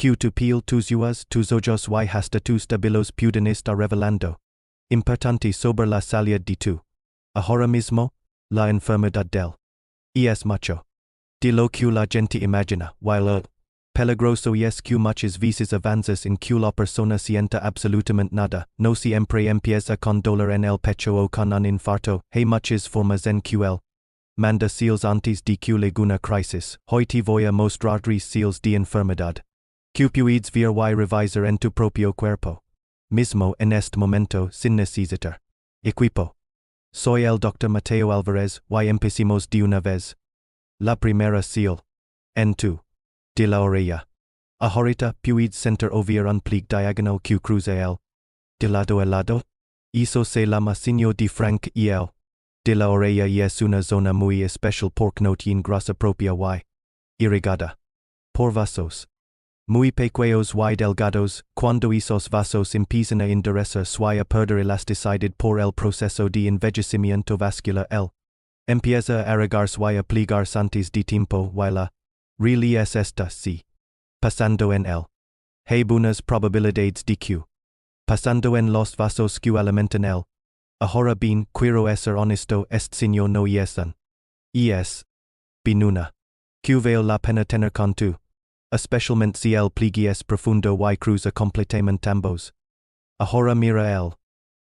Q tu piel tus uvas tus ojos y hasta tus tabilos pueden estar revelando. Importante sobre la salud de tu. Ahora mismo, la enfermedad del. Y es mucho. De lo que la gente imagina, while peligroso es que muchas veces avanzas en que la persona sienta absolutamente nada, no siempre empieza con dolor en el pecho o con un infarto, hay muchas formas en que el manda seals antes de que alguna crisis, hoy te voy a mostrar 3 seals de enfermedad. Que puedes ver y revisar en tu propio cuerpo. Mismo en este momento sin necesitar equipo. Soy el Dr. Mateo Alvarez y empecemos de una vez. La primera seal. En tu. De la oreja. Ahorita puedes sentir oír un plig diagonal que cruza el. De lado a lado. Eso se llama signo de Frank y el. De la oreja y es una zona muy especial porque no tiene grasa propia y irrigada por vasos. Muy pequeños y delgados, cuando esos vasos empiezan a endurecerse y a perder elasticidad por el proceso de envejecimiento vascular el. Empieza a arrugarse y a plegarse antes de tiempo y la really es esta sí. Pasando en el. Hay buenas probabilidades de que. Pasando en los vasos que alimentan el. Ahora bien, quiero ser honesto, este signo no yesan. Y es. Binuna. Que vale la pena tener con tu. Especialmente si el pliegue es profundo y cruza completamente ambos. Ahora mira el.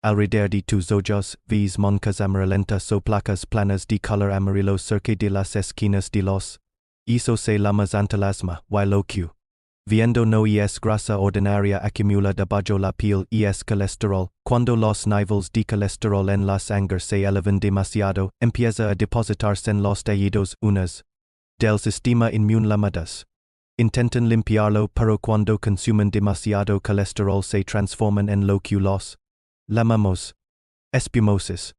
Alrededor de tus ojos, ves moncas amarillentas o placas planas de color amarillo cerca de las esquinas de los. Eso se llama antalasma, y lo que. Viendo no es grasa ordinaria acumula debajo la piel y es colesterol. Cuando los niveles de colesterol en la sangre se elevan demasiado, empieza a depositarse en los tejidos unas del sistema inmune llamadas. Intentan limpiarlo pero cuando consumen demasiado colesterol se transforman en lo que los llamamos espumosos.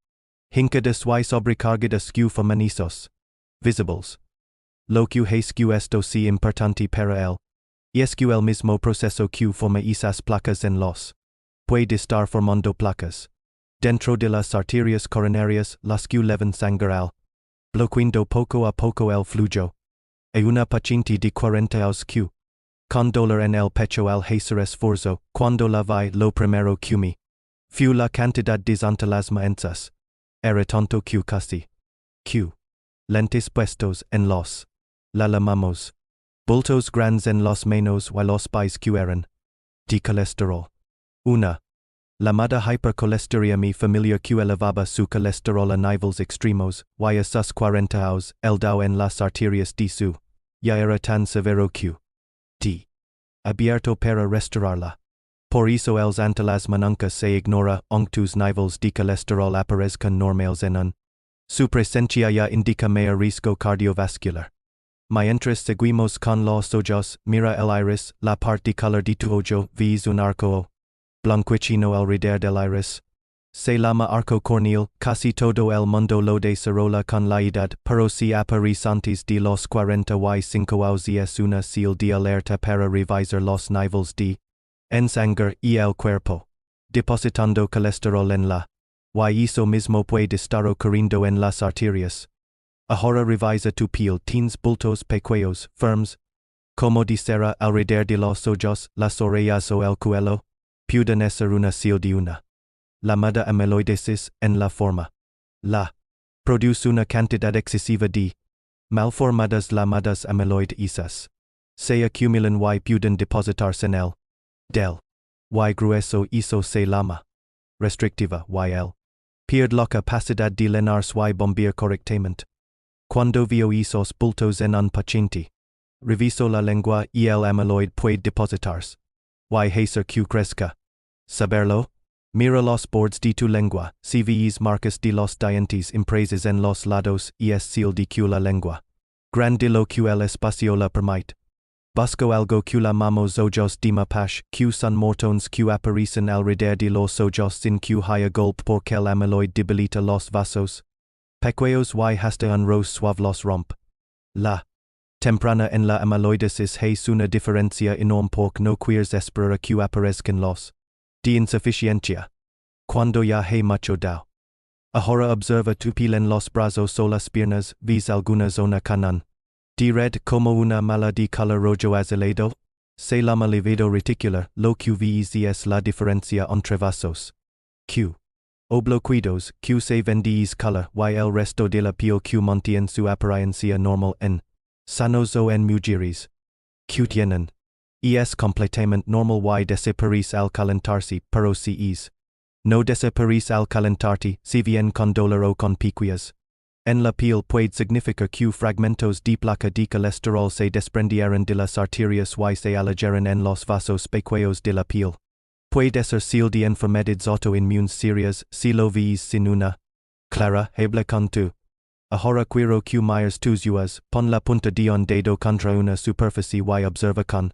Hincadas y sobrecargadas que feminizos. Visibles. Lo que es que esto sí importante para él. Y es que el mismo proceso que forma esas placas en los. Puede estar formando placas. Dentro de las arterias coronarias, las que llevan sangre al. Bloqueando poco a poco el flujo. E una paciente de 40 años que. Con dolor en el pecho al hacer esfuerzo, cuando la vi lo primero que me. Fu la cantidad de antalasma en sus. Era tanto que casi. Que. Lentes puestos en los. La llamamos. Bultos grandes en los manos y los pies que eran. De colesterol. Una. Llamada hipercolesteriemia familiar que elevaba su colesterol a niveles extremos, y a sus 40 años, el dao en las arterias de su. Ya era tan severo que. D. Abierto para restaurarla. Por eso el antalasma nunca se ignora, aunque tus niveles de colesterol aparezcan normales en un. Su presencia ya indica mayor riesgo cardiovascular. Mientras seguimos con los ojos, mira el iris, la parte color de tu ojo, ves un arco blanquecino alrededor del iris. Se llama arco corneal, casi todo el mundo lo desarrolla con la edad, pero si aparece antes de los 45 años es una señal de alerta para revisar los niveles de en sangre y el cuerpo, depositando colesterol en la. Y eso mismo puede estar ocurriendo en las arterias. Ahora revisa tu piel, tienes bultos pequeños, firmes, como de cera alrededor de los ojos, las orejas o el cuello, pueden ser una señal de una llamada amiloidosis en la forma. La produce una cantidad excesiva de malformadas llamadas amiloidosas. Se acumulan y pueden depositarse en el del y grueso eso se llama restrictiva y el pierde la capacidad de llenarse y bombear correctamente. Cuando veo esos bultos en un paciente, reviso la lengua y el amiloid puede depositarse. Y hacer que crezca. Saberlo? Mira los bordes de tu lengua, si ves marcas de los dientes impresas en los lados y es señal de que la lengua. Grande lo que el espacio la permite. Busco algo que llamamos ojos de mapache, que son mortones que aparecen alrededor de los ojos sin que haya golpe porque el amiloid debilita los vasos. Pequeños y hasta un roce suave los rompe. La temprana en la amiloidosis es una diferencia enorme porque no quieres esperar a que aparezcan los de insuficiencia. Cuando ya hay mucho dao. Ahora observa tu piel en los brazos o las piernas, ves alguna zona con un de red como una mala de color rojo azulado. Se la libido reticular, lo qves es la diferencia entre vasos. Q. Obloquidos, Q se vendis color, y el resto de la piel Q montien su apariencia normal en sanos o en mujeres. Q tienen es completamente normal y desaparece al calentarse, pero si es no desaparece al calentarte, si bien con dolor o con piquillas. En la piel puede significar que fragmentos de placa de colesterol se desprendieron de las arterias y se alojaron en los vasos pequeños de la piel. Puede ser seal de enfermedades autoinmunes serias, si lo ves sin una clara hebla con tu. Ahora quiero que mires tus uas, pon la punta de un dedo contra una superficie y observa con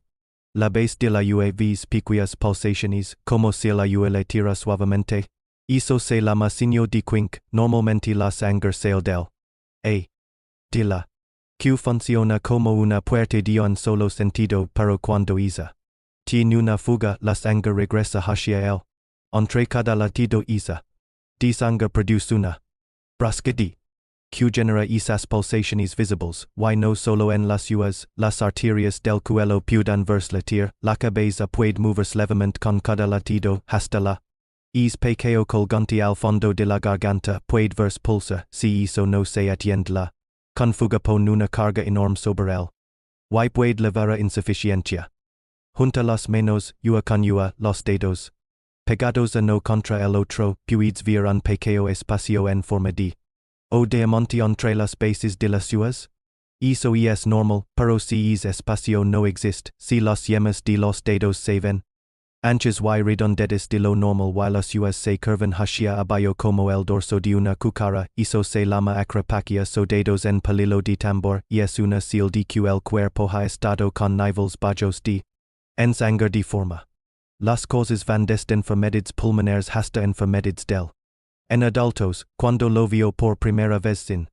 la base de la ves pequeñas pulsaciones, como si la le tira suavemente. Eso se llama signo de quink, normalmente la sangre sale del de la Q funciona como una puerta de un solo sentido, pero cuando esa tiene una fuga, la sangre regresa hacia él. Entre cada latido esa de sangre produce una brasca de Q genera esas pulsaciones visibles, y no solo en las uas, las arterias del cuello pueden verslatir, la cabeza puede moverse levemente con cada latido, hasta la es pequeño colgante al fondo de la garganta puede verse pulsa, si eso no se atiende la confuga pon una carga enorme sobre él. Y puede llevar a insuficiencia. Junta las manos, ua con ua, los dedos pegados uno contra el otro, puedes ver un pequeño espacio en forma de o diamante entre las bases de las uas. Eso es normal, pero si ese espacio no existe, si las yemas de los dedos se ven anchas y redondeadas de lo normal y las uas se curvan hacia abajo como el dorso de una cucara, eso se llama acropaquia so dedos en palillo de tambor, y es una señal de que el cuerpo ha estado con niveles bajos de sangre de forma. Las cosas van desde enfermedades pulmonares hasta enfermedades del. En adultos, cuando lo vio por primera vez sin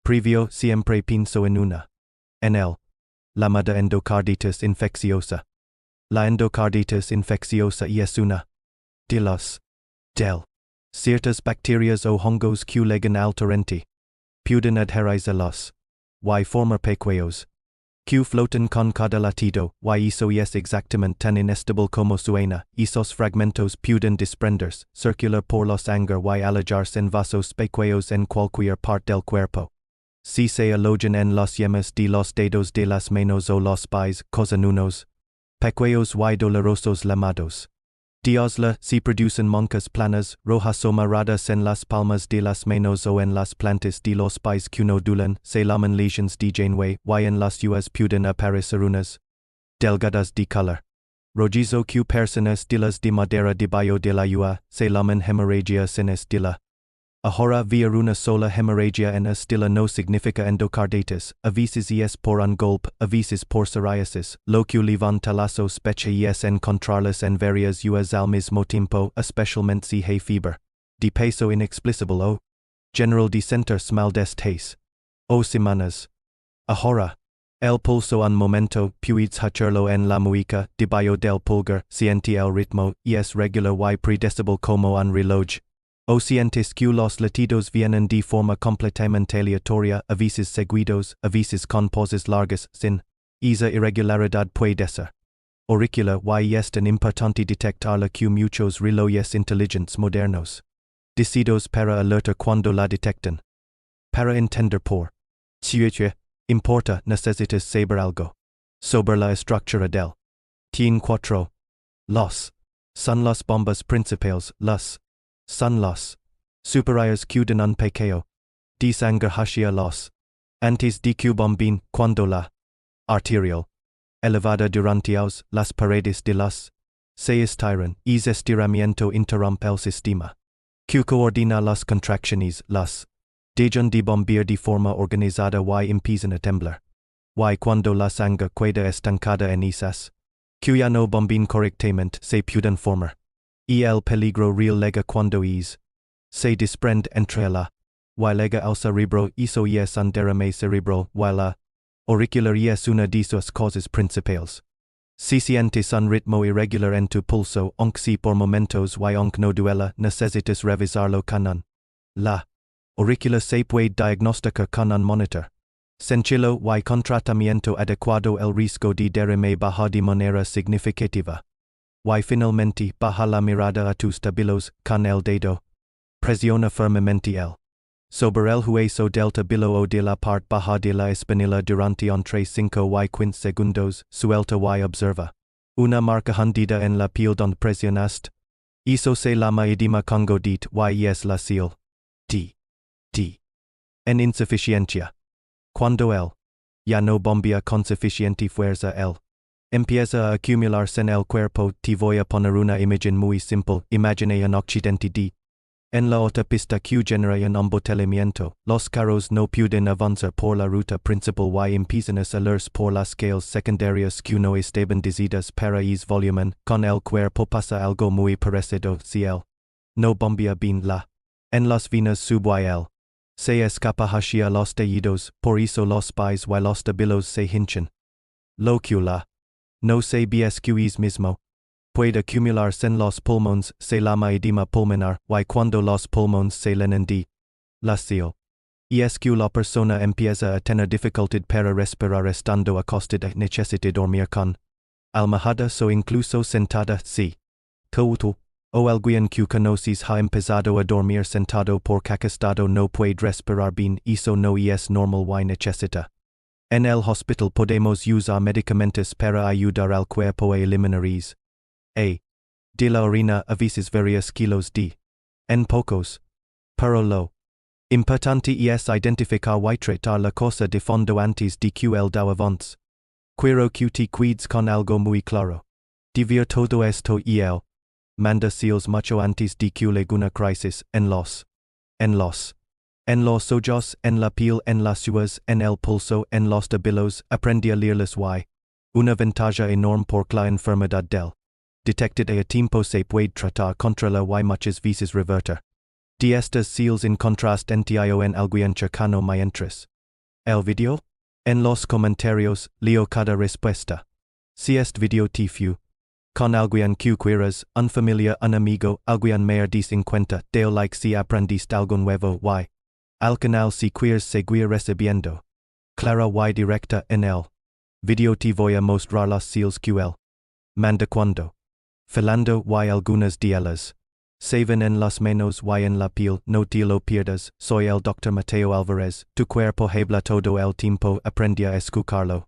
previo, siempre pienso en una. En él. Llamada endocarditis infecciosa. La endocarditis infecciosa es una de las del ciertas bacterias o hongos que llegan al torrente. Pueden adherirse a los y formar pequeños que flotan con cada latido, y eso es exactamente tan inestable como suena. Esos fragmentos pueden desprenderse, circular por la sangre y alojarse en vasos pequeños en cualquier parte del cuerpo. Si se alojan en las yemas de los dedos de las manos o los pies, causan unos pequeños y dolorosos llamados diosla, si producen moncas planas, rojas o moradas en las palmas de las manos o en las plantas de los pies que nodulan, se llaman lesions de Janeway, y en las uas pueden aparecer unas delgadas de color rojizo que personas de las de madera debajo de la ua, se llaman hemorragias en estila. Ahora ver una sola hemorragia en estila no significa endocarditis, a veces es por un golpe, a veces por psoriasis, lo que levanta la sospecha es encontrarlas en varias uas al mismo tiempo, especialmente si hay fiebre de peso inexplicable o general de sentirse mal desde o semanas. Ahora, el pulso un momento, puedes hacerlo en la mueca, debajo del pulgar, siente el ritmo, es regular y predecible como un reloj. O sientes que los latidos vienen de forma completamente aleatoria, a veces seguidos, a veces con pausas largas, sin esa irregularidad puede ser auricular, y es tan importante detectarla que muchos relojes inteligentes modernos decidos para alertar cuando la detectan. Para entender por qué importa, necesitas saber algo sobre la estructura del Tien 4. Los son las bombas principales, las son los superiores que dan un pequeño de sangre hacia los antes de que bomben, cuando la arterial elevada durante las paredes de las se estiran, ese estiramiento interrumpe el sistema que coordina las contracciones, las dejan de bombear de forma organizada y empiezan a temblar. Y cuando la sangre queda estancada en esas que ya no bomben correctamente, se pueden formar y el peligro real llega cuando se desprende entre la y llega al cerebro, eso es un derrame cerebral, y la auricular es una de sus cosas principales. Si sientes un ritmo irregular en tu pulso, aunque si por momentos y aunque no duela, necesitas revisarlo con un la auricular se puede diagnosticar con un monitor Sencillo y con tratamiento adecuado el riesgo de derrame baja de manera significativa. Y finalmente baja la mirada a tus tabillos con el dedo. Presiona firmemente sobre el hueso del tabillo o de la parte baja de la espinilla durante entre 5 y 15 segundos, suelta y observa. Una marca hundida en la piel donde presionaste. Eso se llama edema congodit y es la seal. T. En insuficiencia. Cuando ya no bombea con suficiente fuerza empieza a acumularse en el cuerpo. Te voy a poner una imagen muy simple. Imagine un accidente en la autopista que genera un embotellamiento. Los carros no pueden avanzar por la ruta principal y empiezan a salir por las calles secundarias que no estaban decididas para ese volumen. Con el cuerpo pasa algo muy parecido. Si no bombea bien en las venas subyel se escapa hacia los tejidos, por eso los pies y los tabillos se hinchan. Lo que no se es mismo. Puede acumularse en los pulmones, se llama edema pulmonar, y cuando los pulmones se llenan de la seal. Y es que la persona empieza a tener dificultad para respirar estando acostada, necesita dormir con almohadas o incluso sentada. Si tú o alguien que conoces ha empezado a dormir sentado porque acostado no puede respirar bien, eso no es normal y necesita. En el hospital podemos usar medicamentos para ayudar al cuerpo a eliminar de la orina a veces varios kilos en pocos. Pero lo importante es identificar y tratar la cosa de fondo antes de que el do avance. Quiero que te cuides con algo muy claro. Devir todo esto manda seals mucho antes de que llegue una crisis en los ojos, en la piel, en las uñas, en el pulso, en los tabillos. Aprende a leerlos una ventaja enorme porque la enfermedad detectada a tiempo se puede tratar contra la y muchas veces revertir. De estas seals en contraste entio en alguien cercano mientras el video. En los comentarios, leo cada respuesta. Si este video te fue con alguien que quieras, un familia, un amigo, alguien mayor de 50, dale like si aprendiste algo nuevo y al canal si quieres seguir recibiendo clara y directa en el video. Te voy a mostrar las seals que manda cuando filando y algunas de ellas se ven en las manos y en la piel. No te lo pierdas. Soy el Dr. Mateo Alvarez. Tu cuerpo habla todo el tiempo. Aprende a escucharlo.